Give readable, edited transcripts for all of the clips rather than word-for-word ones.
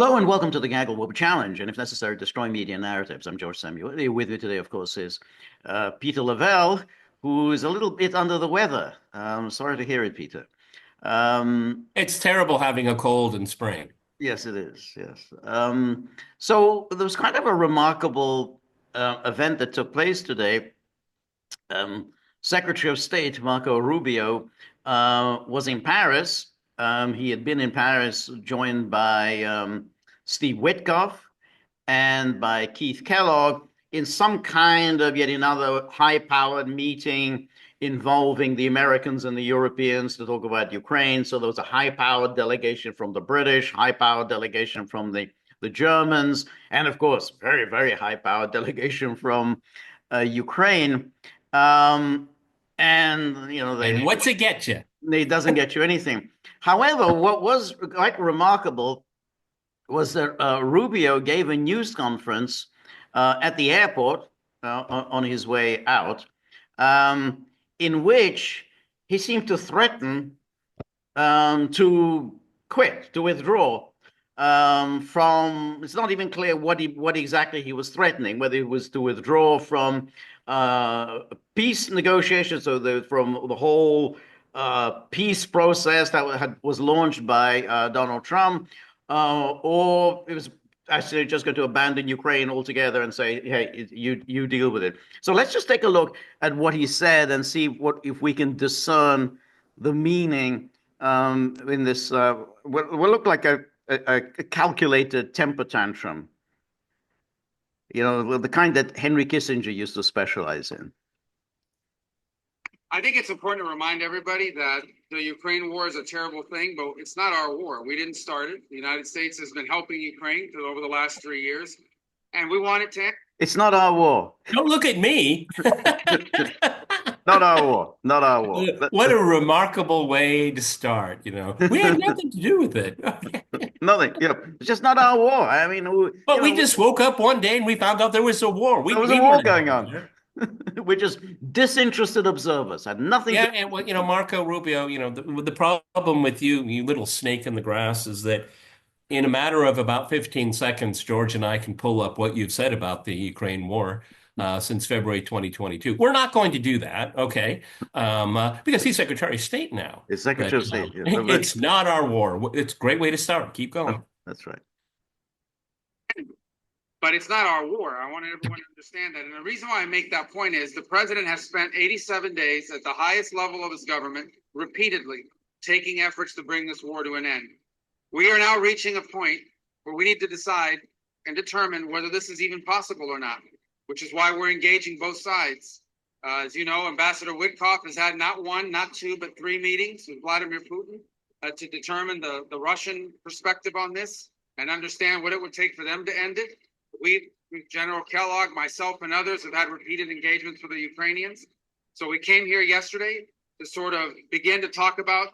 Hello and welcome to the Gaggle Web Challenge, and if necessary, destroy media narratives. I'm George Szamuely. With me today, of course, is Peter Lavelle, who is a little bit under the weather. Sorry to hear it, Peter. It's terrible having a cold in spring. Yes, it is. Yes. So there was kind of a remarkable event that took place today. Um, Secretary of State Marco Rubio was in Paris. He had been in Paris, joined by Steve Witkoff and by Keith Kellogg in some kind of yet another high-powered meeting involving the Americans and the Europeans to talk about Ukraine. So there was a high-powered delegation from the British, high-powered delegation from the Germans, and of course, very, very high-powered delegation from Ukraine. Um, and you know, And what's it get you? it doesn't get you anything. However, what was quite remarkable was that Rubio gave a news conference at the airport on his way out, in which he seemed to threaten to quit, to withdraw from. It's not even clear what exactly he was threatening, whether it was to withdraw from peace negotiations, so from the whole peace process that was launched by Donald Trump, or it was actually just going to abandon Ukraine altogether and say, "Hey, you deal with it." So let's just take a look at what he said and see what if we can discern the meaning in this. What looked like a calculated temper tantrum. You know, the kind that Henry Kissinger used to specialize in. I think it's important to remind everybody that the Ukraine war is a terrible thing, but it's not our war. We didn't start it. The United States has been helping Ukraine over the last 3 years, and we want it to end. It's not our war. Don't look at me. Not our war. Not our war. What a remarkable way to start, We had nothing to do with it. Nothing. It's just not our war. I mean, But we just woke up one day and we found out there was a war. There was a war going on. We're just disinterested observers. Had nothing. Yeah, and Marco Rubio, the problem with you little snake in the grass, is that in a matter of about 15 seconds, George and I can pull up what you've said about the Ukraine war since February 2022. We're not going to do that, okay? Because he's Secretary of State now. He's Secretary of State. Yeah. It's not our war. It's a great way to start. Keep going. That's right. But it's not our war. I want everyone to understand that. And the reason why I make that point is the president has spent 87 days at the highest level of his government repeatedly taking efforts to bring this war to an end. We are now reaching a point where we need to decide and determine whether this is even possible or not, which is why we're engaging both sides. As you know, Ambassador Witkoff has had not one, not two, but 3 meetings with Vladimir Putin to determine the Russian perspective on this and understand what it would take for them to end it. We, General Kellogg, myself, and others have had repeated engagements with the Ukrainians. So we came here yesterday to sort of begin to talk about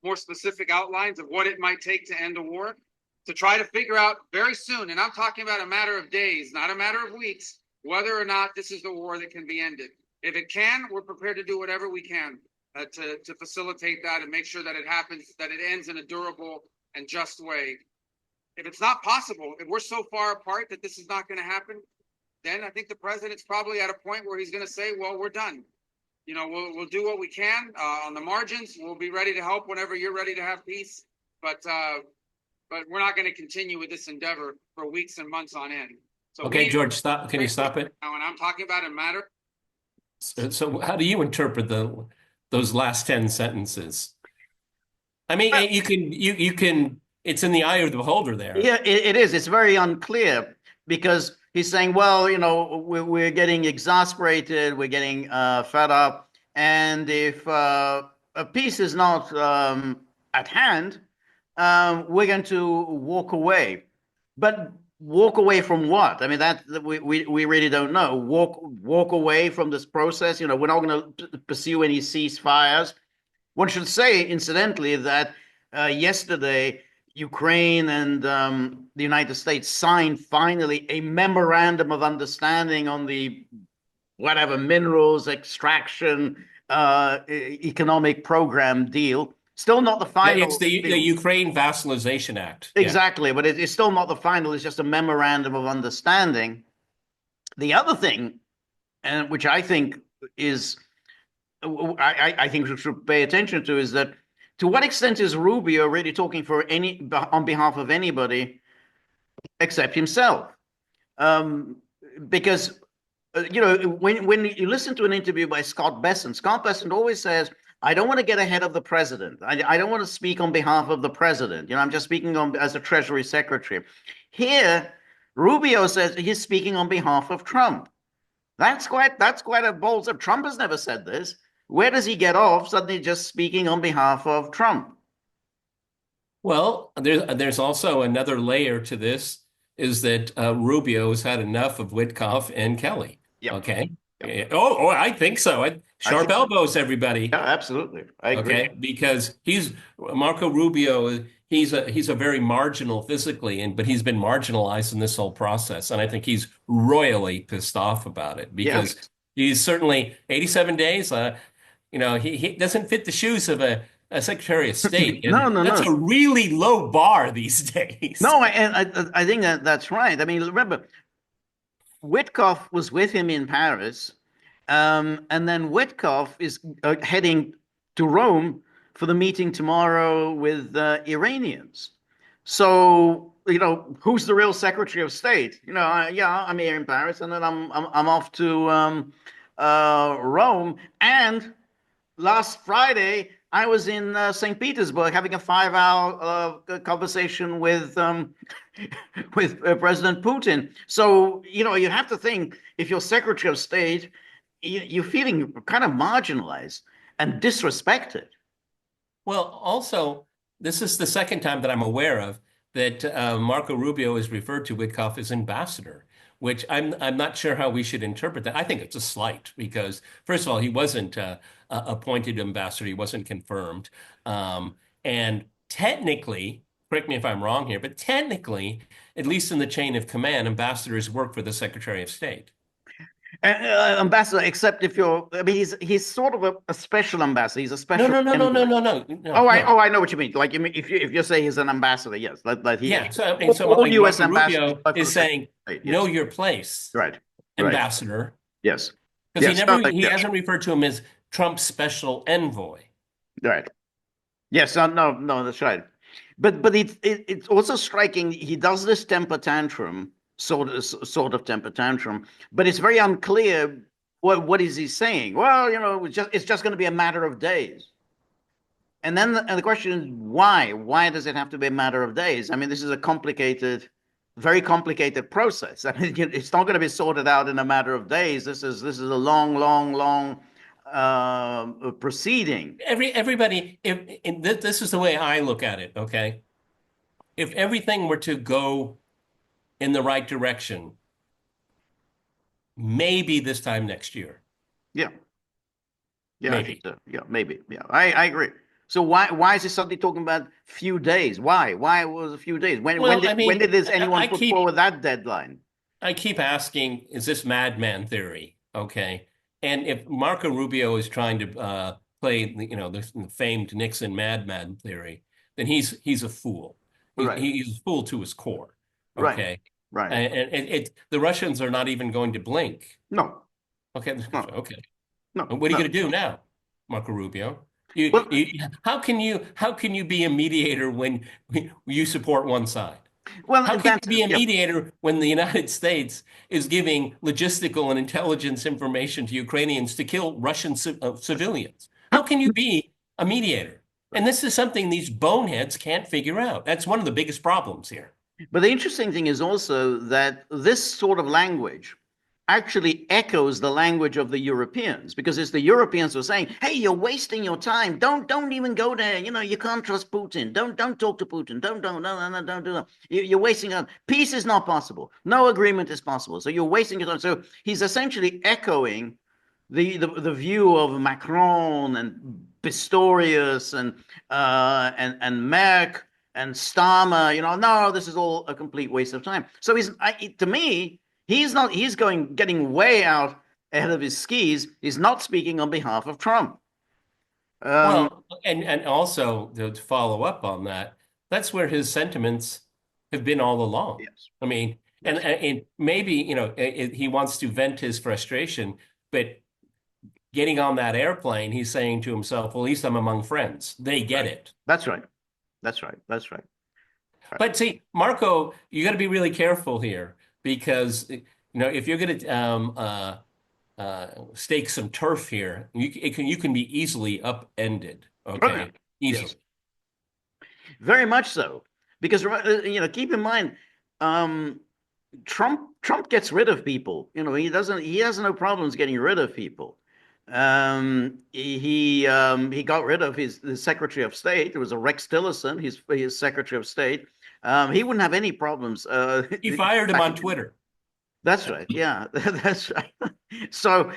more specific outlines of what it might take to end a war, to try to figure out very soon, and I'm talking about a matter of days, not a matter of weeks, whether or not this is the war that can be ended. If it can, we're prepared to do whatever we can to facilitate that and make sure that it happens, that it ends in a durable and just way. If it's not possible, if we're so far apart that this is not going to happen, then I think the president's probably at a point where he's going to say, well, we're done. We'll do what we can on the margins. We'll be ready to help whenever you're ready to have peace. But we're not going to continue with this endeavor for weeks and months on end. So okay, George, stop. Can you stop it? Now, when I'm talking about a matter. So how do you interpret those last 10 sentences? I mean, you can. It's in the eye of the beholder there. Yeah, it is. It's very unclear because he's saying, well, we're getting exasperated, we're getting fed up, and if a peace is not at hand, we're going to walk away. But walk away from what? I mean, that we really don't know. Walk away from this process. We're not going to pursue any ceasefires. One should say, incidentally, that yesterday Ukraine and the United States signed finally a memorandum of understanding on the whatever minerals extraction economic program deal. Still not the final. It's the Ukraine Vassalization Act. Exactly, but it's still not the final. It's just a memorandum of understanding. The other thing, and which I think is, I think we should pay attention to, is that to what extent is Rubio really talking on behalf of anybody except himself? Because when you listen to an interview by Scott Bessent always says, I don't want to get ahead of the president. I don't want to speak on behalf of the president. I'm just speaking as a Treasury Secretary. Here, Rubio says he's speaking on behalf of Trump. That's quite a bold step. Trump has never said this. Where does he get off suddenly just speaking on behalf of Trump? Well, there's also another layer to this, is that Rubio has had enough of Witkoff and Kelly. Yep. Okay. Yep. Oh, I think so. Sharp elbows, everybody. Yeah, absolutely. I agree. Okay, because Marco Rubio. He's a very marginal physically, but he's been marginalized in this whole process, and I think he's royally pissed off about it because he's certainly 87 days. He doesn't fit the shoes of a Secretary of State. No. That's a really low bar these days. No, and I think that's right. I mean, remember, Witkoff was with him in Paris, and then Witkoff is heading to Rome for the meeting tomorrow with Iranians. So, who's the real Secretary of State? I'm here in Paris, and then I'm off to Rome. And last Friday, I was in St. Petersburg having a 5-hour conversation with President Putin. So, you have to think, if you're Secretary of State, you're feeling kind of marginalized and disrespected. Well, also, this is the second time that I'm aware of that Marco Rubio is referred to Witkoff as ambassador, which I'm not sure how we should interpret that. I think it's a slight because, first of all, he wasn't appointed ambassador. He wasn't confirmed. And technically, correct me if I'm wrong here, but technically, at least in the chain of command, ambassadors work for the Secretary of State. Ambassador, except if he's sort of a special ambassador. He's a special. No. I know what you mean. Like, if you say he's an ambassador, yes, So all U.S. Marco ambassadors Rubio is saying, yes. know your place, right, ambassador. Yes, because he hasn't referred to him as Trump's special envoy. Right. Yes. No. That's right. But it's also striking. He does this temper tantrum. Sort of temper tantrum, but it's very unclear what is he saying. Well, it's just going to be a matter of days. And then the question is why? Why does it have to be a matter of days? I mean, this is a very complicated process. I mean, it's not going to be sorted out in a matter of days. This is a long proceeding. Everybody, this is the way I look at it. Okay, if everything were to go in the right direction, maybe this time next year. Yeah, maybe. I think so. Yeah, maybe. Yeah, I agree. So why is he suddenly talking about few days? Why was a few days? When did anyone put forward that deadline? I keep asking, is this madman theory? Okay, and if Marco Rubio is trying to play, the famed Nixon madman theory, then he's a fool. He's a fool to his core. Okay. Right. And the Russians are not even going to blink. No. Okay. No. Okay. No. What are you going to do now, Marco Rubio? How can you be a mediator when you support one side? Well, how can you be a mediator when the United States is giving logistical and intelligence information to Ukrainians to kill Russian civilians? How can you be a mediator? And this is something these boneheads can't figure out. That's one of the biggest problems here. But the interesting thing is also that this sort of language actually echoes the language of the Europeans, because it's the Europeans who are saying, hey, you're wasting your time. Don't even go there. You can't trust Putin. Don't talk to Putin. Don't do that. You're wasting your time. Peace is not possible. No agreement is possible. So you're wasting your time. So he's essentially echoing the view of Macron and Pistorius and Merck and Starmer. No, this is all a complete waste of time. So to me, he's getting way out ahead of his skis. He's not speaking on behalf of Trump. Um, Well, and also to follow up on that, that's where his sentiments have been all along. yes, I mean, yes, and maybe, he wants to vent his frustration, but getting on that airplane, he's saying to himself, well, at least I'm among friends. They get right. it. That's right. That's right. That's right. Right. But see, Marco, you got to be really careful here because, if you're going to stake some turf here, you can be easily upended. Oh, yeah. Okay, easily. Yes, very much so. Because keep in mind, um, Trump gets rid of people. He has no problems getting rid of people. He got rid of his Secretary of State. It was a Rex Tillerson, his Secretary of State. He wouldn't have any problems. He fired him on Twitter. That's right. Yeah, that's right. So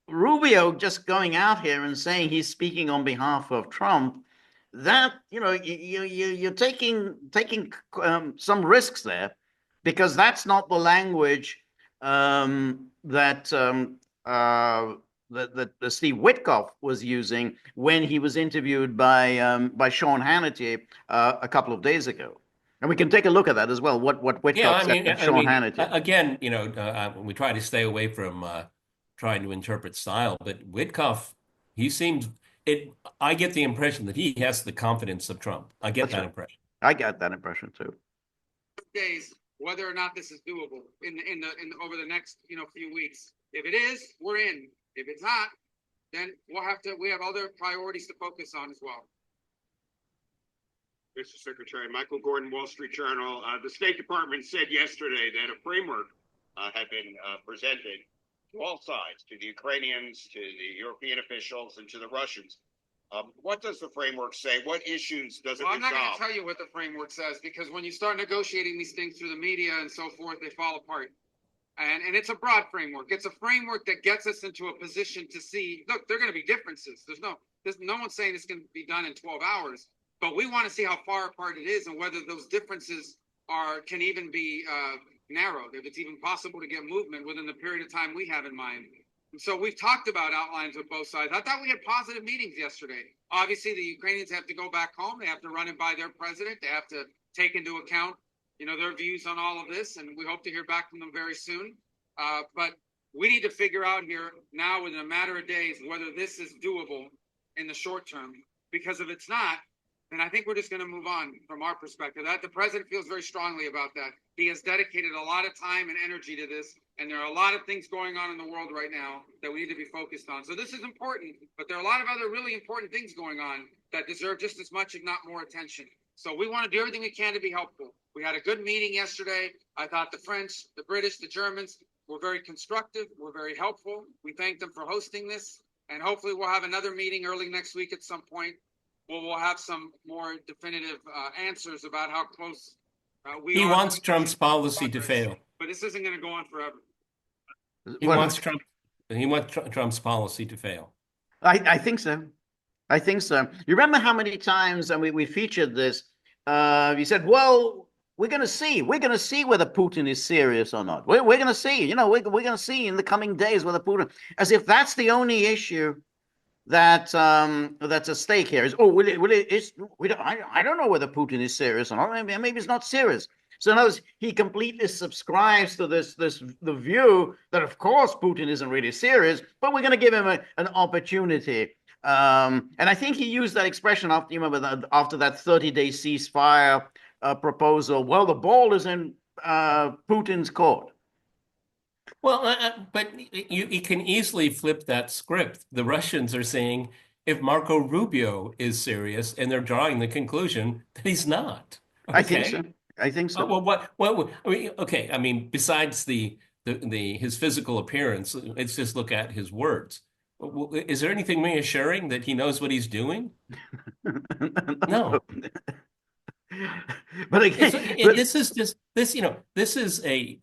Rubio just going out here and saying he's speaking on behalf of Trump, that you're taking some risks there, because that's not the language that Steve Witkoff was using when he was interviewed by Sean Hannity a couple of days ago. And we can take a look at that as well. What Yeah, Witkoff said to Sean Hannity. again, we try to stay away from trying to interpret style, but Witkoff, he seems it. I get the impression that he has the confidence of Trump. I get That's that right. impression. I got that impression too. Days, whether or not this is doable in over the next few weeks. If it is, we're in. If it's not, then we have other priorities to focus on as well. Mr. Secretary, Michael Gordon, Wall Street Journal. The State Department said yesterday that a framework had been presented to all sides, to the Ukrainians, to the European officials, and to the Russians. What does the framework say? What issues does it Well, I'm not going to resolve? tell you what the framework says, because when you start negotiating these things through the media and so forth, they fall apart. And it's a broad framework. It's a framework that gets us into a position to see, look, there are going to be differences. There's no one saying it's going to be done in 12 hours, but we want to see how far apart it is and whether those differences can even be narrowed, if it's even possible to get movement within the period of time we have in mind. And so we've talked about outlines with both sides. I thought we had positive meetings yesterday. Obviously, the Ukrainians have to go back home. They have to run it by their president. They have to take into account, their views on all of this, and we hope to hear back from them very soon. But we need to figure out here now, within a matter of days, whether this is doable in the short term. Because if it's not, then I think we're just going to move on from our perspective. That the president feels very strongly about that. He has dedicated a lot of time and energy to this, and there are a lot of things going on in the world right now that we need to be focused on. So this is important, but there are a lot of other really important things going on that deserve just as much, if not more, attention. So we want to do everything we can to be helpful. We had a good meeting yesterday. I thought the French, the British, the Germans were very constructive, were very helpful. We thank them for hosting this, and hopefully we'll have another meeting early next week at some point. We'll have some more definitive answers about how close we are. He wants Trump's policy to fail. But this isn't going to go on forever. He wants Trump's policy to fail. I think so. I think so. You remember how many times, and we featured this, you said, well, we're going to see. We're going to see whether Putin is serious or not. We're going to see. We're going to see in the coming days whether Putin, as if that's the only issue that's at stake here. Is I don't know whether Putin is serious or not. Maybe he's not serious. So in other words, he completely subscribes to the view that of course Putin isn't really serious, but we're going to give him an opportunity. And I think he used that expression after after that 30-day ceasefire proposal. Well, the ball is in Putin's court. Well, but you can easily flip that script. The Russians are saying if Marco Rubio is serious, and they're drawing the conclusion that he's not. Okay? I think so. I think so. Well, I mean, okay. I mean, besides his physical appearance, let's just look at his words. Is there anything reassuring that he knows what he's doing? No. But again, this is a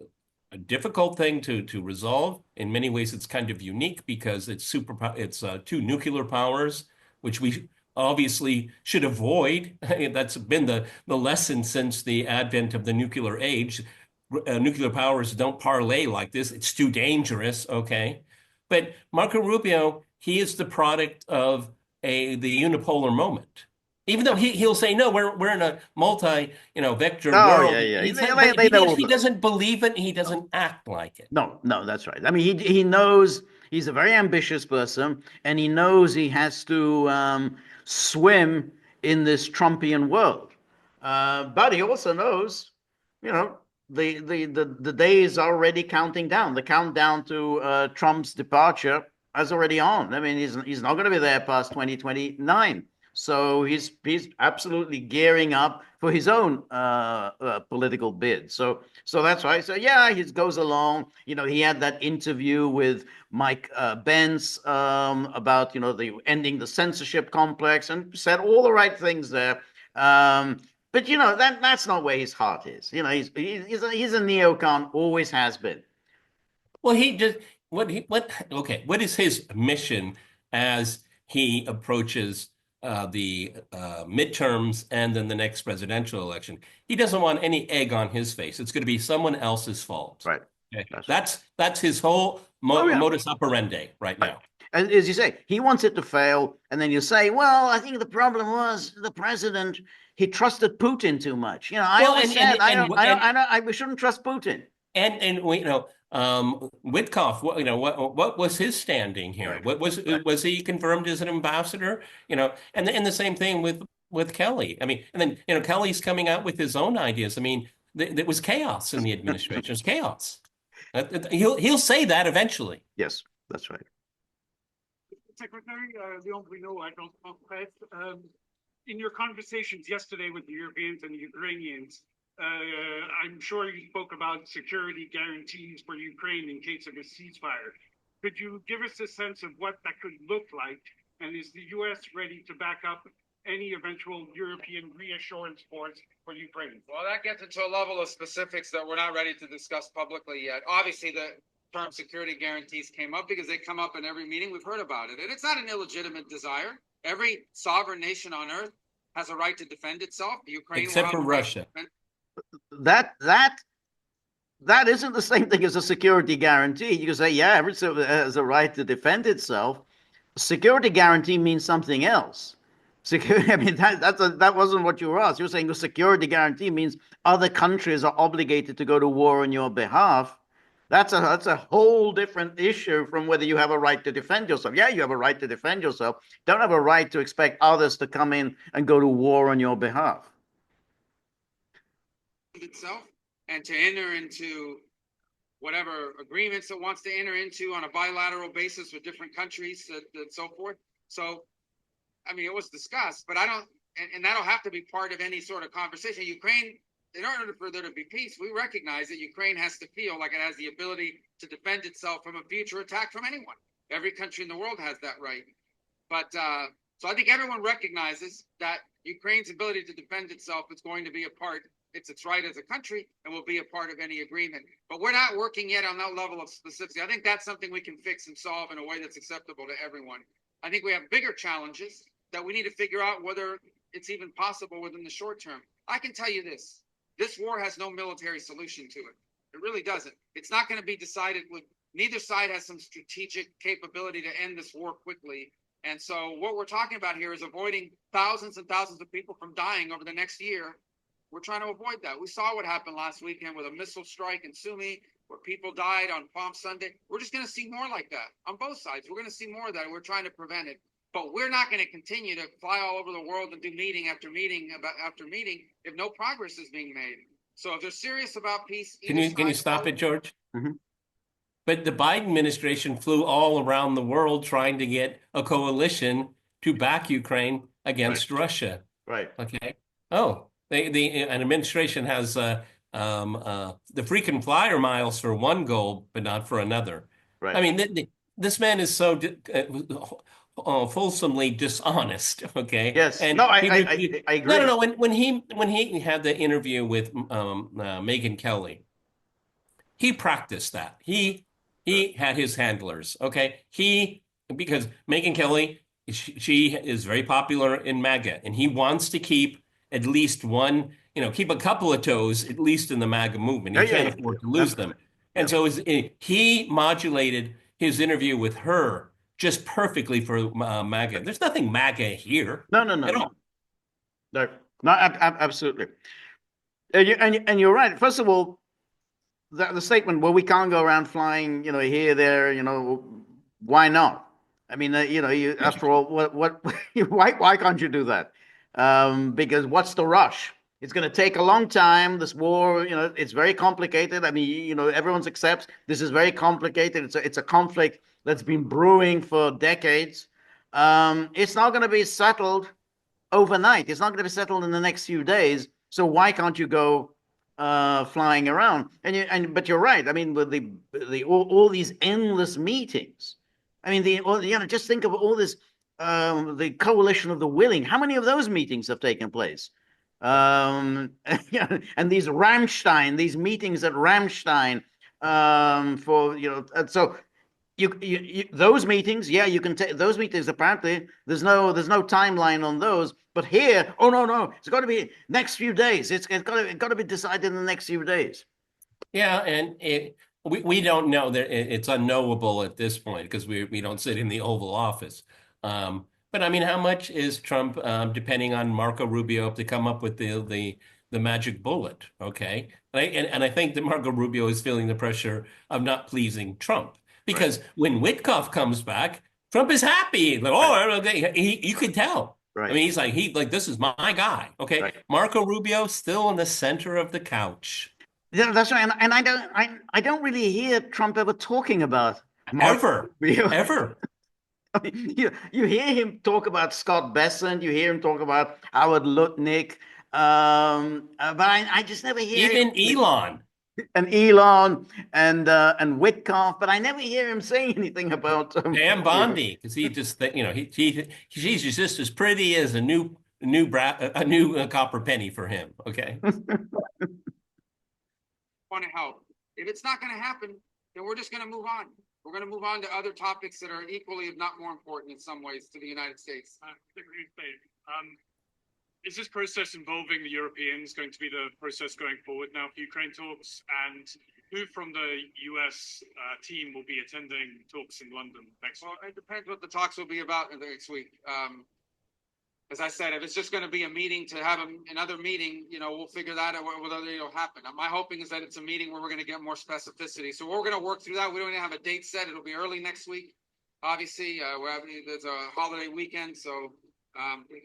difficult thing to resolve. In many ways, it's kind of unique because it's two nuclear powers, which we obviously should avoid. That's been the lesson since the advent of the nuclear age. Nuclear powers don't parlay like this. It's too dangerous, okay? But Marco Rubio, he is the product of the unipolar moment. Even though he'll say, no, we're in a multi, vector Oh, world. yeah, yeah. He's They, like, they, but they know all he this. doesn't believe it. He doesn't act like it. No, no, that's right. I mean, he knows he's a very ambitious person, and he knows he has to swim in this Trumpian world. But he also knows, you know, the day is already counting down. The countdown to Trump's departure is already on. I mean, he's not going to be there past 2029. So he's absolutely gearing up for his own political bid. So that's why. So yeah, he goes along. He had that interview with Mike Pence about the ending the censorship complex, and said all the right things there. But that's not where his heart is. He's a neocon, always has been. Well, he just what is his mission as he approaches the midterms and then the next presidential election? He doesn't want any egg on his face. It's going to be someone else's fault. Right. Okay? That's That's his whole Oh, yeah. modus operandi right now. And as you say, he wants it to fail, and then you say, "Well, I think the problem was the president. He trusted Putin too much." I Well, always said, we shouldn't trust Putin. and Witkoff, what was his standing here? Right. What was he confirmed as an ambassador? And the same thing with Kelly. I mean, and then Kelly's coming out with his own ideas. I mean, there was chaos in the administration. There's chaos. He'll say that eventually. Yes, that's right. Secretary Leon Bruno, Agence France, in your conversations yesterday with the Europeans and the Ukrainians, I'm sure you spoke about security guarantees for Ukraine in case of a ceasefire. Could you give us a sense of what that could look like? And is the U.S. ready to back up any eventual European reassurance force for Ukraine? Well, that gets into a level of specifics that we're not ready to discuss publicly yet. Obviously, the term security guarantees came up because they come up in every meeting. We've heard about it. And it's not an illegitimate desire. Every sovereign nation on earth has a right to defend itself. Ukraine Except for Russia. That isn't the same thing as a security guarantee. You can say, yeah, every citizen has a right to defend itself. Security guarantee means something else. Security, I mean, that wasn't what you were asked. You were saying the security guarantee means other countries are obligated to go to war on your behalf. That's a whole different issue from whether you have a right to defend yourself. Yeah, you have a right to defend yourself. Don't have a right to expect others to come in and go to war on your behalf. Itself, and to enter into whatever agreements it wants to enter into on a bilateral basis with different countries and so forth. So, I mean, it was discussed, but I don't, and that'll have to be part of any sort of conversation. Ukraine, in order for there to be peace, we recognize that Ukraine has to feel like it has the ability to defend itself from a future attack from anyone. Every country in the world has that right. But so I think everyone recognizes that Ukraine's ability to defend itself is going to be a part. It's its right as a country and will be a part of any agreement. But we're not working yet on that level of specificity. I think that's something we can fix and solve in a way that's acceptable to everyone. I think we have bigger challenges that we need to figure out whether it's even possible within the short term. I can tell you this. This war has no military solution to it. It really doesn't. It's not going to be decided with neither side has some strategic capability to end this war quickly. And so what we're talking about here is avoiding thousands and thousands of people from dying over the next year. We're trying to avoid that. We saw what happened last weekend with a missile strike in Sumy, where people died on Palm Sunday. We're just going to see more like that on both sides. We're going to see more of that, and we're trying to prevent it. But we're not going to continue to fly all over the world and do meeting after meeting after meeting if no progress is being made. So if they're serious about peace, can you stop it, George? Mm-hmm. But the Biden administration flew all around the world trying to get a coalition to back Ukraine against Russia. Right. Okay. Oh, an administration has the frequent flyer miles for one goal, but not for another. Right. I mean, this man is so fulsomely dishonest. Okay. Yes. And no, I agree. No. When he had the interview with Megyn Kelly, he practiced that. He had his handlers. Okay. Because Megyn Kelly, she is very popular in MAGA, and he wants to keep at least one, keep a couple of toes at least in the MAGA movement. He can't afford to lose them. And so he modulated his interview with her just perfectly for MAGA. There's nothing MAGA here No, no, no, at no, all. no, no, absolutely. And you're right. First of all, the statement, well, we can't go around flying, here, there, why not? I mean, after all, why can't you do that? Because what's the rush? It's going to take a long time. This war, it's very complicated. I mean, everyone accepts this is very complicated. It's a conflict that's been brewing for decades. It's not going to be settled overnight. It's not going to be settled in the next few days. So why can't you go flying around? But you're right. I mean, with all these endless meetings. I mean, just think of all this. The coalition of the willing. How many of those meetings have taken place? And these meetings at Ramstein, so those meetings, yeah, you can take those meetings. Apparently, there's no timeline on those. But here, oh no, it's got to be next few days. It's got to be decided in the next few days. Yeah, and we don't know that it's unknowable at this point because we don't sit in the Oval Office. But I mean, how much is Trump depending on Marco Rubio to come up with the magic bullet? Okay, and I think that Marco Rubio is feeling the pressure of not pleasing Trump because when Witkoff comes back, Trump is happy. Like, oh, okay, you can tell. Right. I mean, he's like, this is my guy. Okay, right. Marco Rubio still in the center of the couch. Yeah, that's right. And I don't really hear Trump ever talking about Ever. I mean, you hear him talk about Scott Bessent, you hear him talk about Howard Lutnick, but I just never hear even Elon and Witkoff, but I never hear him saying anything about Pam Bondi because he just she's just as pretty as a new copper penny for him. Okay. Want to help. If it's not going to happen, then we're just going to move on. We're going to move on to other topics that are equally, if not more important in some ways, to the United States. Is this process involving the Europeans going to be the process going forward now for Ukraine talks? And who from the US team will be attending talks in London next week? Well, it depends what the talks will be about next week. As I said, if it's just going to be a meeting to have another meeting, we'll figure that out whether it'll happen. My hoping is that it's a meeting where we're going to get more specificity. So we're going to work through that. We don't even have a date set. It'll be early next week. Obviously, there's a holiday weekend, so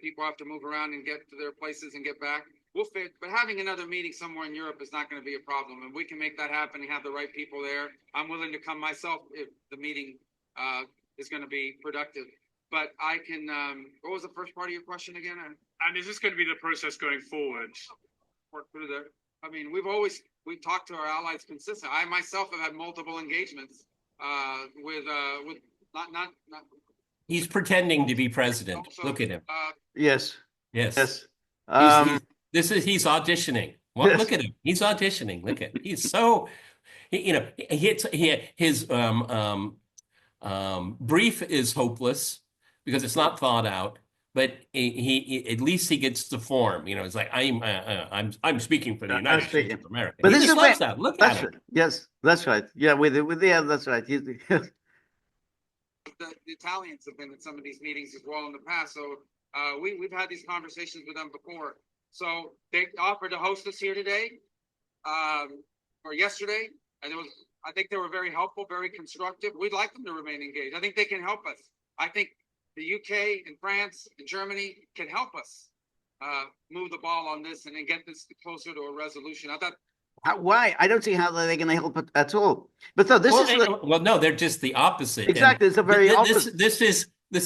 people have to move around and get to their places and get back. We'll fit, but having another meeting somewhere in Europe is not going to be a problem, and we can make that happen and have the right people there. I'm willing to come myself if the meeting is going to be productive. But I can, what was the first part of your question again? And is this going to be the process going forward? Work through the, I mean, we've talked to our allies consistently. I myself have had multiple engagements with not. He's pretending to be president. Also, Look at him. Yes. Yes. He's auditioning. Well, yes. Look at him. He's auditioning. Look at him. He's so, his brief is hopeless because it's not thought out. But he at least he gets the form. It's like I'm speaking for the United States of America. But he this just is loves that. Look at him. Right. Yes, that's right. Yeah, that's right. The Italians have been at some of these meetings as well in the past, so we've had these conversations with them before. So they offered to host us here today, or yesterday, and I think they were very helpful, very constructive. We'd like them to remain engaged. I think they can help us. I think the UK and France and Germany can help us move the ball on this and then get this closer to a resolution. I thought. Why? I don't see how they're going to help it at all. But so no, they're just the opposite. Exactly, it's a very opposite. This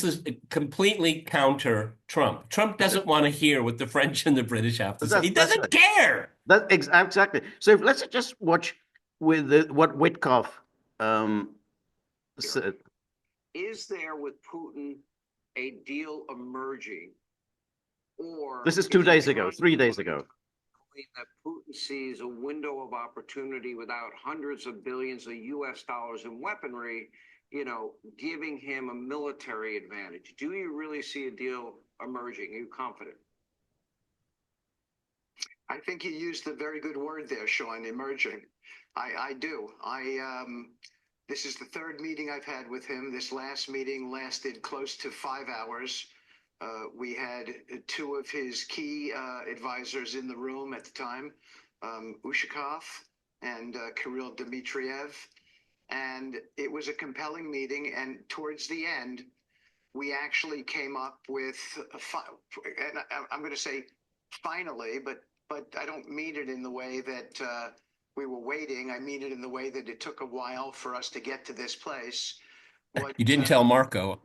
is completely counter Trump. Trump doesn't want to hear what the French and the British have to say. He doesn't care. Exactly. So let's just watch with what Witkoff said. Is there with Putin a deal emerging, or this is 3 days ago? That Putin sees a window of opportunity without hundreds of billions of US dollars in weaponry, giving him a military advantage. Do you really see a deal emerging? Are you confident? I think you used a very good word there, Sean, emerging. I do. This is the third meeting I've had with him. This last meeting lasted close to 5 hours. We had two of his key advisors in the room at the time, Ushakov and Kirill Dmitriev. And it was a compelling meeting. And towards the end, we actually came up with, and I'm going to say finally, but I don't mean it in the way that we were waiting. I mean it in the way that it took a while for us to get to this place. What You didn't tell Marco.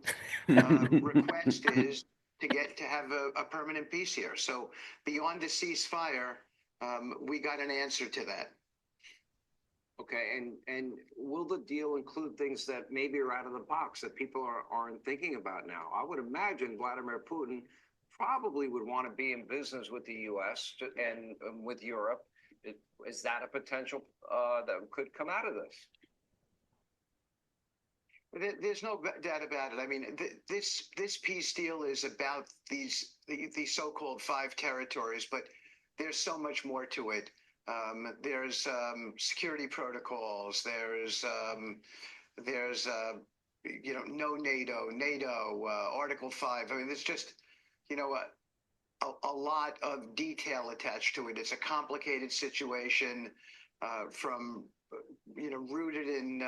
request is to have a permanent peace here. So beyond a ceasefire, we got an answer to that. Okay, and will the deal include things that maybe are out of the box that people aren't thinking about now? I would imagine Vladimir Putin probably would want to be in business with the U.S. and with Europe. Is that a potential that could come out of this? There's no doubt about it. I mean, this peace deal is about these so-called 5 territories, but there's so much more to it. There's security protocols. There's no NATO, Article 5. I mean, there's just a lot of detail attached to it. It's a complicated situation, from rooted in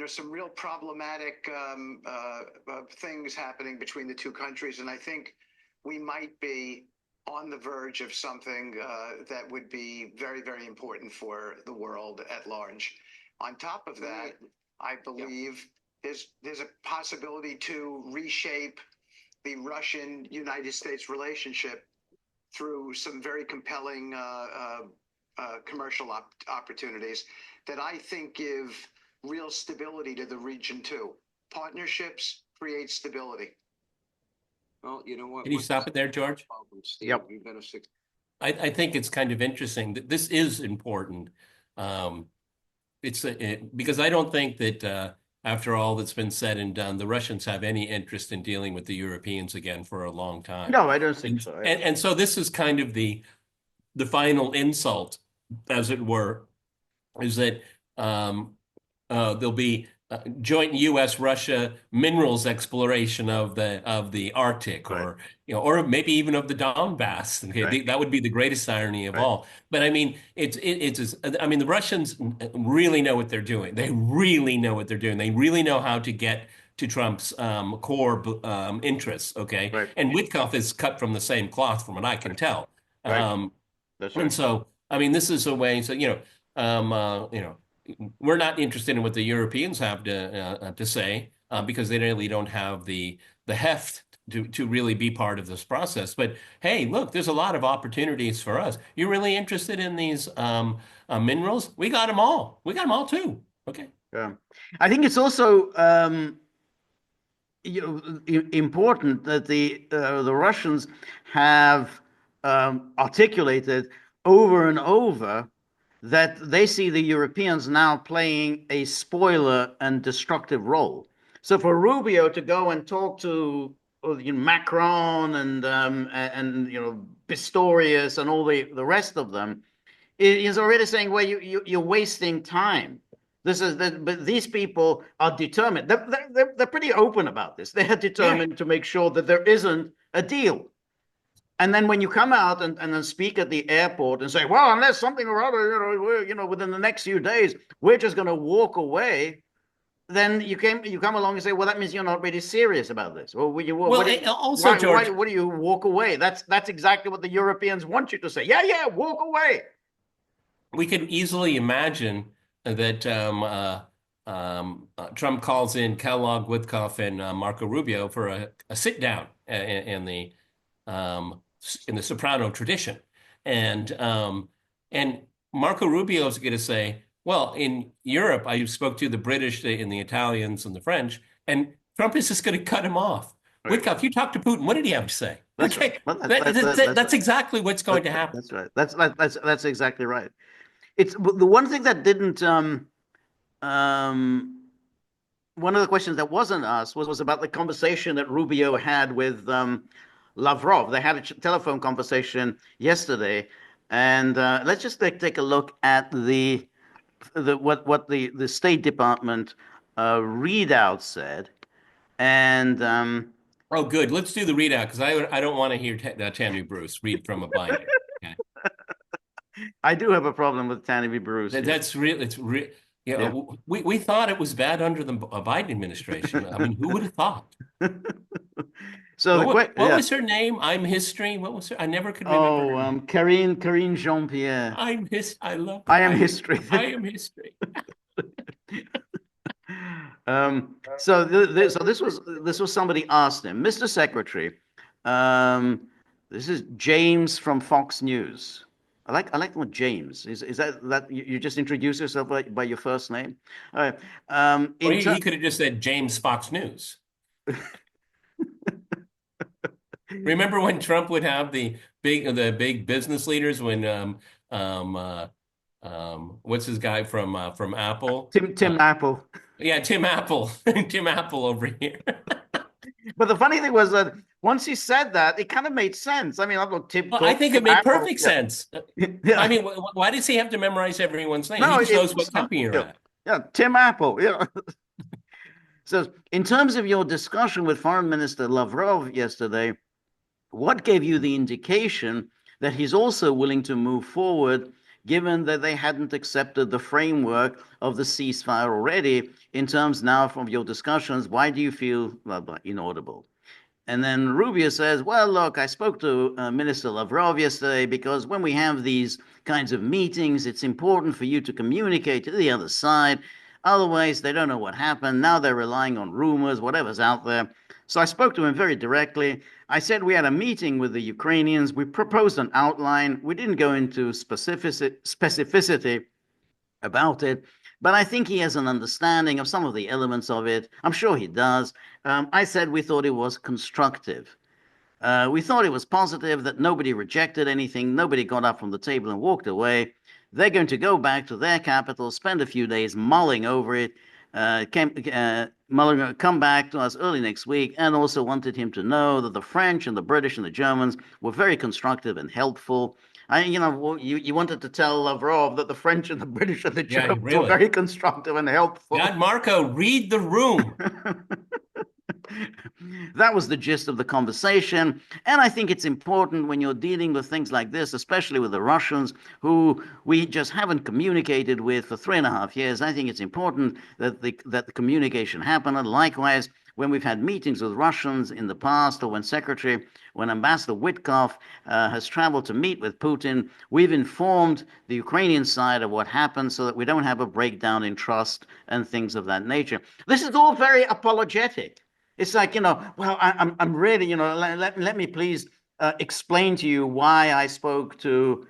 some real problematic things happening between the two countries, and I think we might be on the verge of something that would be very, very important for the world at large. On top of that, I believe there's a possibility to reshape the Russian-United States relationship through some very compelling commercial opportunities that I think give real stability to the region too. Partnerships create stability. Well, you know what? Can you stop it there, George? Yep. I think it's kind of interesting that this is important. Because I don't think that after all that's been said and done, the Russians have any interest in dealing with the Europeans again for a long time. No, I don't think so. And so this is kind of the final insult, as it were, is that there'll be joint U.S.-Russia minerals exploration of the Arctic, right. or maybe even of the Donbass. Okay, right. That would be the greatest irony of right. all. But I mean, I mean, the Russians really know what they're doing. They really know what they're doing. They really know how to get to Trump's core interests. Okay, right. And Witkoff is cut from the same cloth, from what I can tell. Right. That's right. And so, I mean, this is a way. So we're not interested in what the Europeans have to say because they really don't have the heft to really be part of this process. But hey, look, there's a lot of opportunities for us. You're really interested in these minerals? We got them all. We got them all too. Okay. Yeah, I think it's also important that the Russians have articulated over and over that they see the Europeans now playing a spoiler and destructive role. So for Rubio to go and talk to Macron and Pistorius and all the rest of them, is already saying, well, you're wasting time. But these people are determined. They're pretty open about this. They are determined to make sure that there isn't a deal. And then when you come out and then speak at the airport and say, well, unless something or other, within the next few days, we're just going to walk away, then you come along and say, well, that means you're not really serious about this. Well, George, why do you walk away? That's exactly what the Europeans want you to say. Yeah, walk away. We could easily imagine that Trump calls in Kellogg, Witkoff, and Marco Rubio for a sit down in the Soprano tradition, and Marco Rubio is going to say, well, in Europe, I spoke to the British and the Italians and the French, and Trump is just going to cut him off. Right. Witkoff, you talked to Putin. What did he have to say? That's okay, right. That's exactly what's going to happen. That's right. That's exactly right. It's the one thing that didn't. One of the questions that wasn't asked was about the conversation that Rubio had with Lavrov. They had a telephone conversation yesterday, and let's just take a look at the the State Department readout said, and Oh, good. Let's do the readout because I don't want to hear Tammy Bruce read from a binder. Okay. I do have a problem with Tanny V. Bruce. Yes. That's real. It's real. You Yeah. know, we thought it was bad under the Biden administration. I mean, who would have thought? So What yeah. was her name? I'm History. What was her? I never could remember Oh, her name. Karine Jean-Pierre. I love I her. am history. I am history. So this was somebody asked him, Mr. Secretary, this is James from Fox News. I like the word James. Is that you just introduce yourself by your first name? All right. Or he could have just said James Fox News. Remember when Trump would have the big business leaders when what's his guy from Apple? Tim Apple. Yeah, Tim Apple. Tim Apple over here. But the funny thing was that once he said that, it kind of made sense. I mean, I thought Tim. Well, I think it made Apple, perfect sense. Yeah. I mean, why does he have to memorize everyone's name? No, He just knows what company you're at. Yeah, Tim Apple. Yeah. So, in terms of your discussion with Foreign Minister Lavrov yesterday, what gave you the indication that he's also willing to move forward, given that they hadn't accepted the framework of the ceasefire already? In terms now from your discussions, why do you feel blah, blah, inaudible? And then Rubio says, well, look, I spoke to Minister Lavrov yesterday because when we have these kinds of meetings, it's important for you to communicate to the other side. Otherwise, they don't know what happened. Now they're relying on rumors, whatever's out there. So I spoke to him very directly. I said we had a meeting with the Ukrainians. We proposed an outline. We didn't go into specificity about it, but I think he has an understanding of some of the elements of it. I'm sure he does. I said we thought it was constructive. We thought it was positive that nobody rejected anything. Nobody got up from the table and walked away. They're going to go back to their capital, spend a few days mulling over it, come back to us early next week, and also wanted him to know that the French and the British and the Germans were very constructive and helpful. You wanted to tell Lavrov that the French and the British and the Germans were very constructive and helpful. God, Marco, read the room. That was the gist of the conversation. And I think it's important when you're dealing with things like this, especially with the Russians, who we just haven't communicated with for 3.5 years. I think it's important that the communication happen. And likewise, when we've had meetings with Russians in the past, or when Ambassador Witkoff has traveled to meet with Putin, we've informed the Ukrainian side of what happened so that we don't have a breakdown in trust and things of that nature. This is all very apologetic. It's like, well, I'm really, let me please explain to you why I spoke to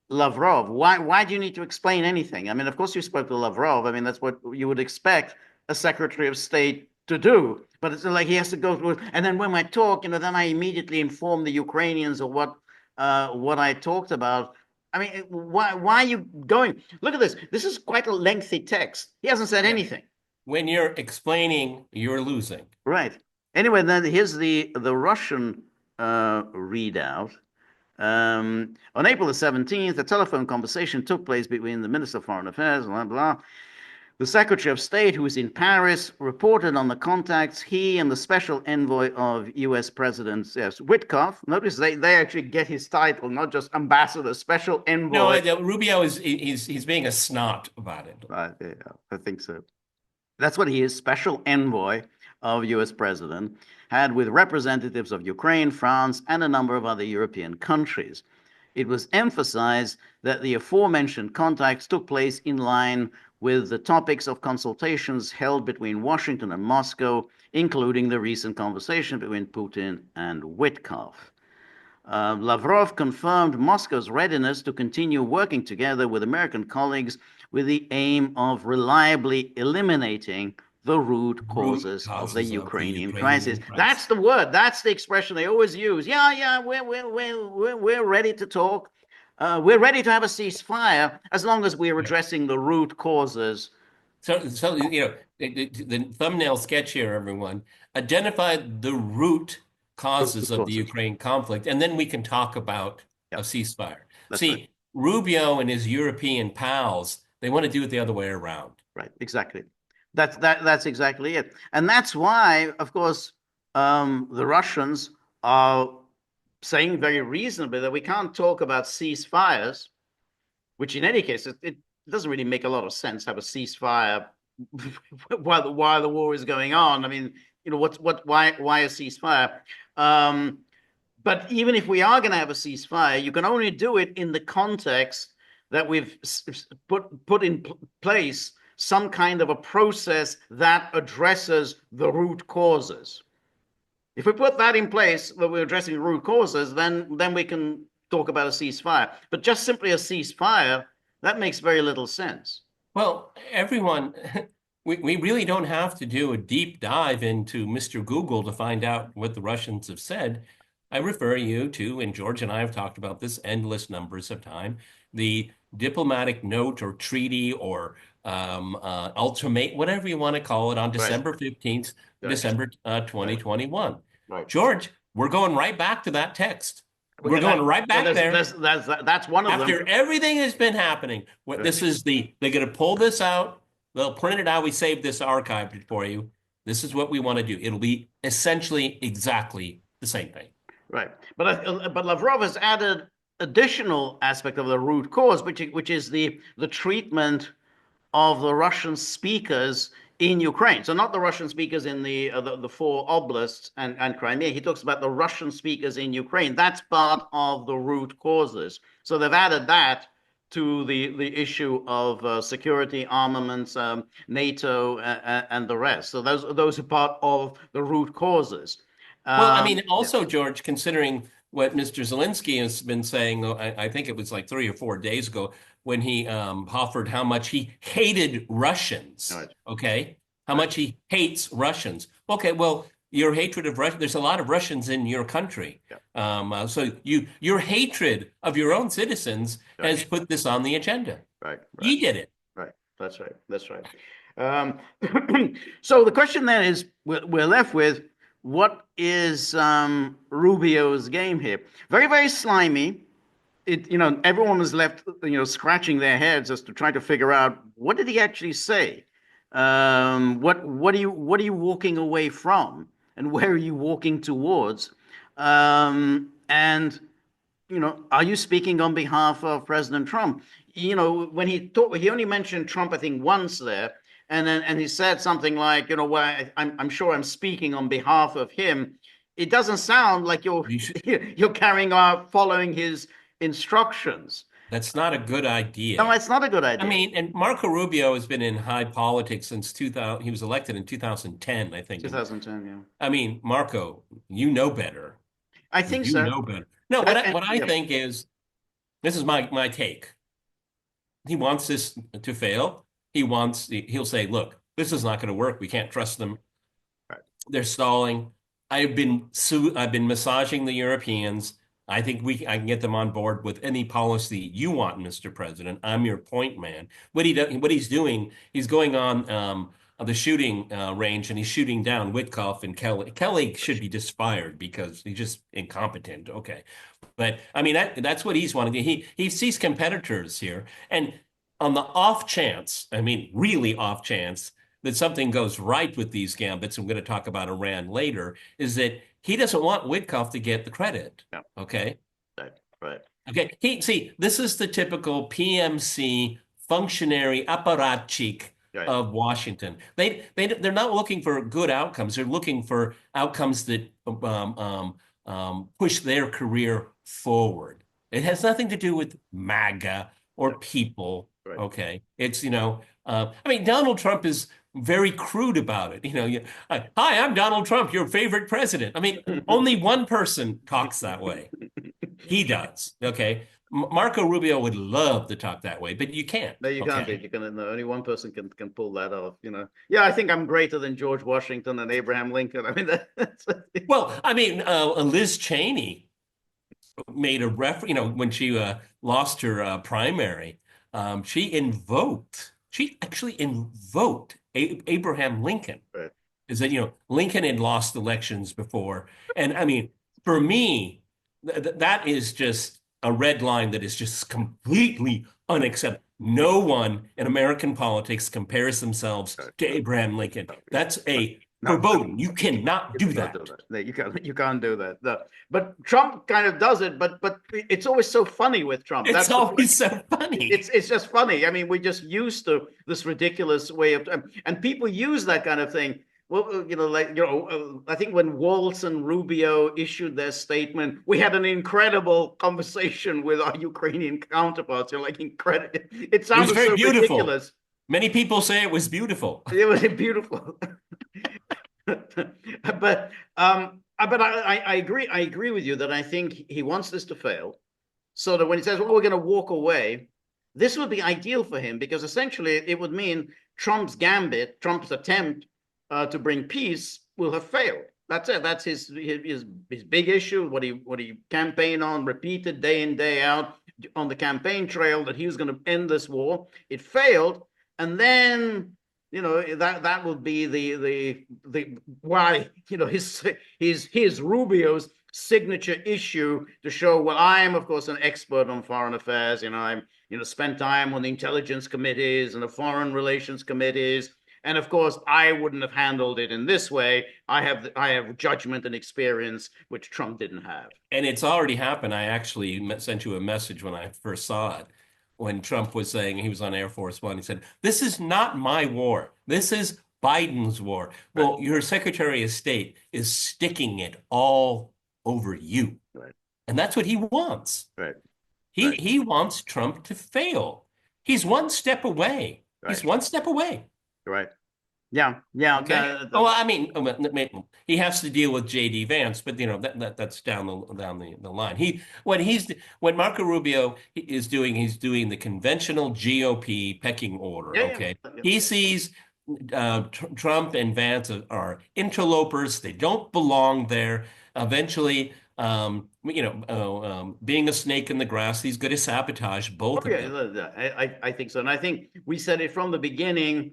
Lavrov. Why do you need to explain anything? I mean, of course you spoke to Lavrov. I mean, that's what you would expect a Secretary of State to do. But it's like he has to go through, and then when I talk, then I immediately inform the Ukrainians of what I talked about. I mean, why are you going? Look at this. This is quite a lengthy text. He hasn't said anything. When you're explaining, you're losing. Right. Anyway, then here's the Russian readout. On April the 17th, a telephone conversation took place between the Minister of Foreign Affairs, blah, blah. The Secretary of State, who was in Paris, reported on the contacts he and the special envoy of U.S. President Witkoff. Notice they actually get his title, not just ambassador, special envoy. No, Rubio he's being a snot about it. Yeah, I think so. That's what he is, special envoy of U.S. President, had with representatives of Ukraine, France, and a number of other European countries. It was emphasized that the aforementioned contacts took place in line with the topics of consultations held between Washington and Moscow, including the recent conversation between Putin and Witkoff. Lavrov confirmed Moscow's readiness to continue working together with American colleagues with the aim of reliably eliminating the root causes of the Ukrainian crisis. That's the word. That's the expression they always use. Yeah, we're ready to talk. We're ready to have a ceasefire as long as we're addressing the root causes. So the thumbnail sketch here, everyone, identify the root causes of the Ukraine conflict, and then we can talk about a ceasefire. See, Rubio and his European pals They want to do it the other way around. Right, exactly. That's exactly it. And that's why, of course, the Russians are saying very reasonably that we can't talk about ceasefires, which in any case, it doesn't really make a lot of sense to have a ceasefire while the war is going on. I mean, why a ceasefire? But even if we are going to have a ceasefire, you can only do it in the context that we've put in place some kind of a process that addresses the root causes. If we put that in place, that we're addressing the root causes, then we can talk about a ceasefire. But just simply a ceasefire, that makes very little sense. Well, everyone, we really don't have to do a deep dive into Mr. Google to find out what the Russians have said. I refer you to, and George and I have talked about this endless numbers of time, the diplomatic note or treaty or ultimate, whatever you want to call it, on December 15th, December 2021. Right. George, we're going right back to that text. We're going right back there. That's one of them. After everything has been happening, this is they're going to pull this out. They'll print it out. We saved this, archived it for you. This is what we want to do. It'll be essentially exactly the same thing. Right. But Lavrov has added additional aspect of the root cause, which is the treatment of the Russian speakers in Ukraine. So not the Russian speakers in the four oblasts and Crimea. He talks about the Russian speakers in Ukraine. That's part of the root causes. So they've added that to the issue of security, armaments, NATO, and the rest. So those are part of the root causes. Well, I mean, also, George, considering what Mr. Zelensky has been saying, I think it was like 3 or 4 days ago, when he offered how much he hated Russians. Right. Okay, how much he hates Russians. Okay, well, your hatred of Russia, there's a lot of Russians in your country. Yeah. So your hatred of your own citizens has put this on the agenda. Right. He did it. Right. That's right. So the question then is, we're left with, what is Rubio's game here? Very, very slimy. Everyone was left, scratching their heads as to try to figure out, what did he actually say? What are you walking away from, and where are you walking towards? And are you speaking on behalf of President Trump? When he talked, he only mentioned Trump, I think, once there, and he said something like, well, I'm sure I'm speaking on behalf of him. It doesn't sound like you're carrying out, following his instructions. That's not a good idea. No, it's not a good idea. I mean, and Marco Rubio has been in high politics since 2000. He was elected in 2010, I think. 2010, yeah. I mean, Marco, you know better. I think so. You know better. No, what I think is, this is my take. He wants this to fail. He'll say, look, this is not going to work. We can't trust them. Right. They're stalling. I've been massaging the Europeans. I think I can get them on board with any policy you want, Mr. President. I'm your point man. What he's doing, he's going on the shooting range, and he's shooting down Witkoff and Kelly. Kelly should be just fired because he's just incompetent. Okay, but I mean that's what he's wanting to do. He sees competitors here, and on the off chance, I mean really off chance, that something goes right with these gambits, I'm going to talk about Iran later, is that he doesn't want Witkoff to get the credit. Yeah. Okay. Right. Okay. This is the typical PMC functionary apparatchik of Washington. They're not looking for good outcomes. They're looking for outcomes that push their career forward. It has nothing to do with MAGA or people. Right. Okay. It's, I mean, Donald Trump is very crude about it. Hi, I'm Donald Trump, your favorite president. I mean, only one person talks that way. He does. Okay. Marco Rubio would love to talk that way, but you can't. No, you can't. Only one person can pull that off. Yeah, I think I'm greater than George Washington and Abraham Lincoln. I mean, well, I mean, Liz Cheney made a when she lost her primary, she actually invoked Abraham Lincoln. Right. Is that, Lincoln had lost elections before. And I mean, for me, that is just a red line that is just completely unacceptable. No one in American politics compares themselves to Abraham Lincoln. That's a verboten. You cannot do that. You can't do that. No. But Trump kind of does it. But it's always so funny with Trump. It's always so funny. It's just funny. I mean, we're just used to this ridiculous way of, and people use that kind of thing. Well, I think when Waltz and Rubio issued their statement, we had an incredible conversation with our Ukrainian counterparts. Like incredible. It sounded very so beautiful. ridiculous. Many people say it was beautiful. It was beautiful. But I agree. I agree with you that I think he wants this to fail, so that when he says, "Well, we're going to walk away," this would be ideal for him, because essentially it would mean Trump's gambit, Trump's attempt to bring peace will have failed. That's it. That's his big issue. What he campaigned on, repeated day in day out on the campaign trail, that he was going to end this war. It failed, and then that would be the why his Rubio's signature issue to show, well, I am of course an expert on foreign affairs. I'm spent time on the intelligence committees and the foreign relations committees. And of course, I wouldn't have handled it in this way. I have judgment and experience, which Trump didn't have. And it's already happened. I actually sent you a message when I first saw it, when Trump was saying, he was on Air Force One. He said, "This is not my war. This is Biden's war." Right. Well, your Secretary of State is sticking it all over you. Right. And that's what he wants. Right. He wants Trump to fail. He's one step away. Right. He's one step away. Right. Yeah. Okay. I mean, he has to deal with J.D. Vance, but that's down the line. What Marco Rubio is doing, he's doing the conventional GOP pecking order. Yeah, okay. yeah. He sees Trump and Vance are interlopers. They don't belong there. Eventually, being a snake in the grass, he's going to sabotage both of them. I think so. And I think we said it from the beginning.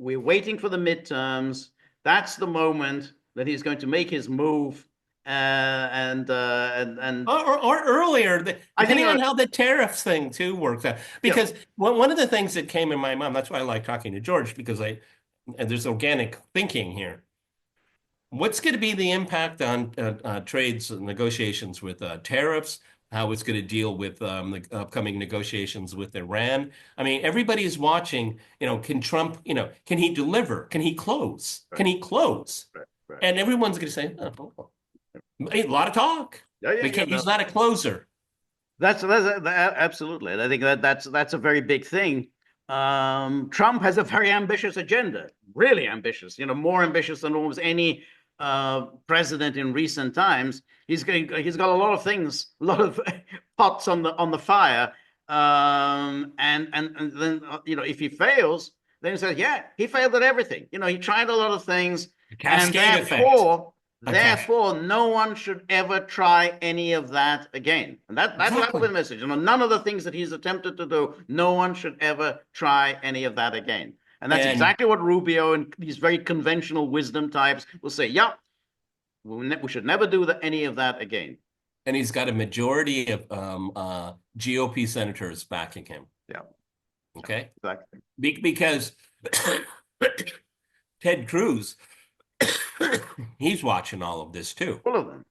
We're waiting for the midterms. That's the moment that he's going to make his move. Or earlier, depending on how the tariffs thing too works out. Because one of the things that came in my mind, that's why I like talking to George, because there's organic thinking here. What's going to be the impact on trades negotiations with tariffs? How it's going to deal with the upcoming negotiations with Iran? I mean, everybody is watching. Can Trump? Can he deliver? Can he close? Right. Can he close? Right. And everyone's going to say, a lot of talk. He's not a closer. That's absolutely. And I think that's a very big thing. Trump has a very ambitious agenda, really ambitious. More ambitious than almost any president in recent times. He's got a lot of things, a lot of pots on the fire, and then if he fails, then he says, yeah, he failed at everything. He tried a lot of things, and therefore, no one should ever try any of that again. And that's the message. None of the things that he's attempted to do, no one should ever try any of that again. And that's exactly what Rubio and these very conventional wisdom types will say. Yeah, we should never do any of that again. And he's got a majority of GOP senators backing him. Yeah. Okay. Exactly. Because Ted Cruz, he's watching all of this too. All of them.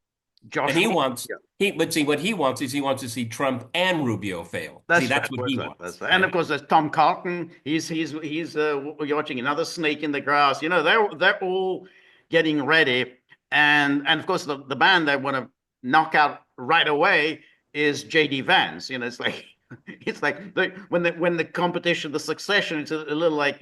And he wants. But see, what he wants is to see Trump and Rubio fail. That's what he wants. And of course, there's Tom Cotton. He's watching another snake in the grass. They're all getting ready, and of course, the man they want to knock out right away is J.D. Vance. It's like when the competition, the succession, it's a little like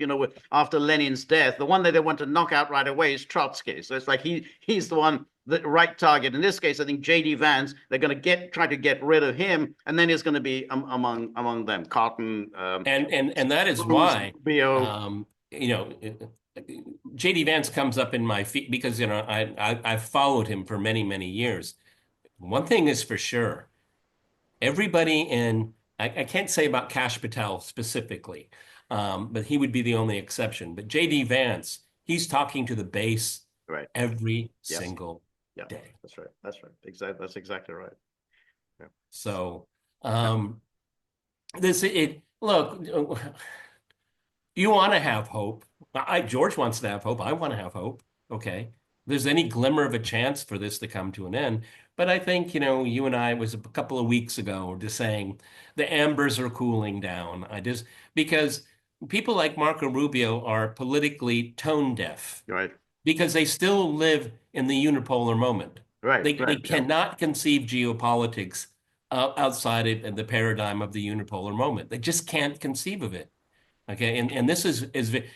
after Lenin's death, the one that they want to knock out right away is Trotsky. So it's like he's the one. The right target. In this case, I think J.D. Vance, they're going to try to get rid of him, and then he's going to be among them. Cotton, and that is why J.D. Vance comes up in my feet, because I've followed him for many years. One thing is for sure, everybody I can't say about Kash Patel specifically, but he would be the only exception. But J.D. Vance, he's talking to the base every single day. That's right. Exactly. That's exactly right. Yeah. So Look, you want to have hope. George wants to have hope. I want to have hope. Okay. There's any glimmer of a chance for this to come to an end. But I think, you and I was a couple of weeks ago just saying the embers are cooling down. Because people like Marco Rubio are politically tone deaf. Right. Because they still live in the unipolar moment. Right. They Yeah. cannot conceive geopolitics outside of the paradigm of the unipolar moment. They just can't conceive of it. Okay, and this is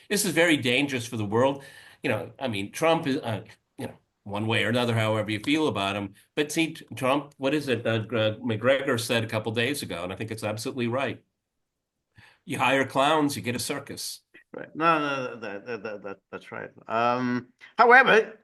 very dangerous for the world. I mean, Trump is, one way or another, however you feel about him. But see, Trump, what is it? McGregor said a couple days ago, and I think it's absolutely right. You hire clowns, you get a circus. Right. No, that's right. However,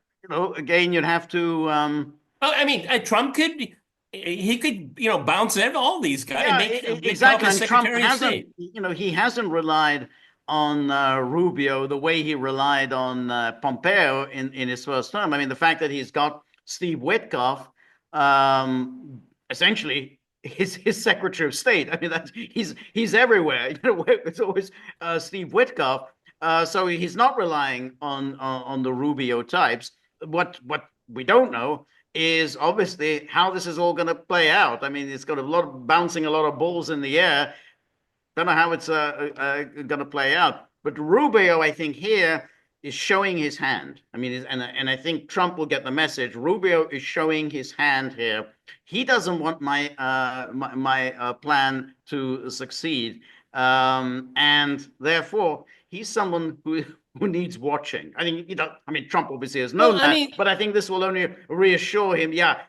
again, you'd have to. Well, I mean, Trump could. He could, bounce all these guys and make exactly. And Trump Secretary of State. he hasn't relied on Rubio the way he relied on Pompeo in his first term. I mean, the fact that he's got Steve Witkoff, essentially his Secretary of State. I mean, he's everywhere. It's always Steve Witkoff. So he's not relying on the Rubio types. What we don't know is obviously how this is all going to play out. I mean, it's got bouncing a lot of balls in the air. Don't know how it's going to play out. But Rubio, I think here is showing his hand. I mean, and I think Trump will get the message. Rubio is showing his hand here. He doesn't want my plan to succeed, and therefore he's someone who needs watching. I think Trump obviously has known that, but I think this will only reassure him. Yeah,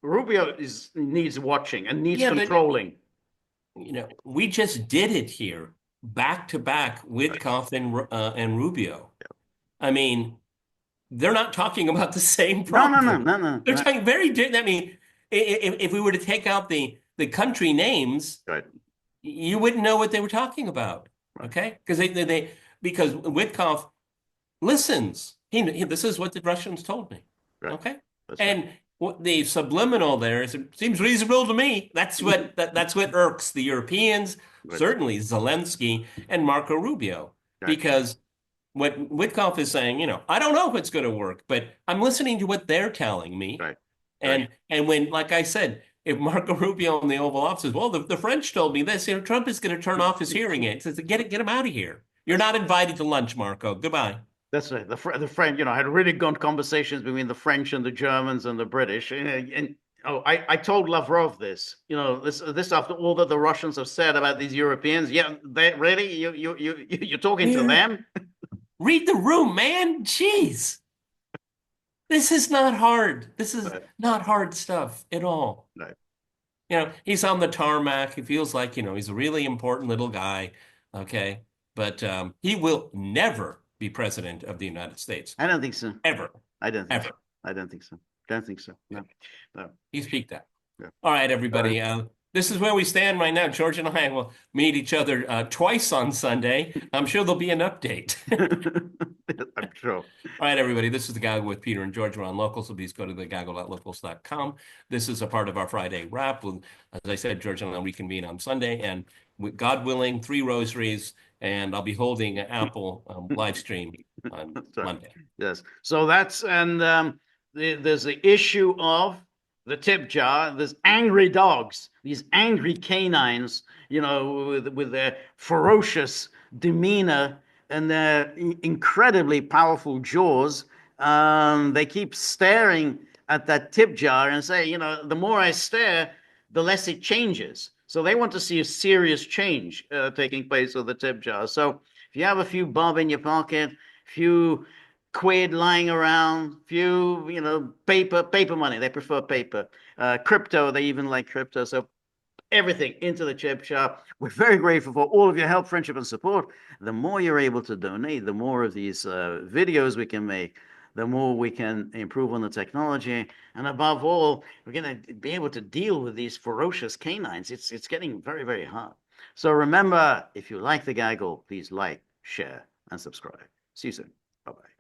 Rubio needs watching and needs controlling. We just did it here, back to back, Witkoff and Rubio. Yeah. I mean, they're not talking about the same problem. No. They're talking very different. I mean, if we were to take out the country names, right, you wouldn't know what they were talking about. Okay, because because Witkoff listens. This is what the Russians told me. Right. Okay, and what the subliminal there is, it seems reasonable to me. That's what that's what irks the Europeans, right, certainly Zelensky and Marco Rubio, right, because what Witkoff is saying, I don't know if it's going to work, but I'm listening to what they're telling me. Right. And when, like I said, if Marco Rubio in the Oval Office says, well, the French told me this, Trump is going to turn off his hearing aid. Says, get him out of here. You're not invited to lunch, Marco. Goodbye. That's right. The French, I had really good conversations between the French and the Germans and the British. I told Lavrov this. This after all that the Russians have said about these Europeans. Yeah, they really you're talking to them. Read the room, man. Jeez. This is not hard. This is not hard stuff at all. Right. He's on the tarmac. He feels like, he's a really important little guy. Okay. But he will never be president of the United States. I don't think so. Ever. I don't think Ever. So. I don't think so. Don't think so. No. He's peaked out. Yeah. All right, everybody. All right. This is where we stand right now. George and I will meet each other twice on Sunday. I'm sure there'll be an update. I'm sure. All right, everybody. This is The Gaggle with Peter and George. We're on Locals, so please go to thegaggle.locals.com. This is a part of our Friday wrap. As I said, George and I will reconvene on Sunday, and God willing, 3 rosaries, and I'll be holding an Apple live stream on Monday. Yes. So there's the issue of the tip jar. There's angry dogs, these angry canines, with their ferocious demeanor and their incredibly powerful jaws. They keep staring at that tip jar and say, the more I stare, the less it changes. So they want to see a serious change taking place with the tip jar. So if you have a few bob in your pocket, a few quid lying around, few, paper money, they prefer paper, crypto, they even like crypto. So everything into the chip jar. We're very grateful for all of your help, friendship, and support. The more you're able to donate, the more of these videos we can make, the more we can improve on the technology. And above all, we're going to be able to deal with these ferocious canines. It's getting very, very hard. So remember, if you like The Gaggle, please like, share, and subscribe. See you soon. Bye-bye.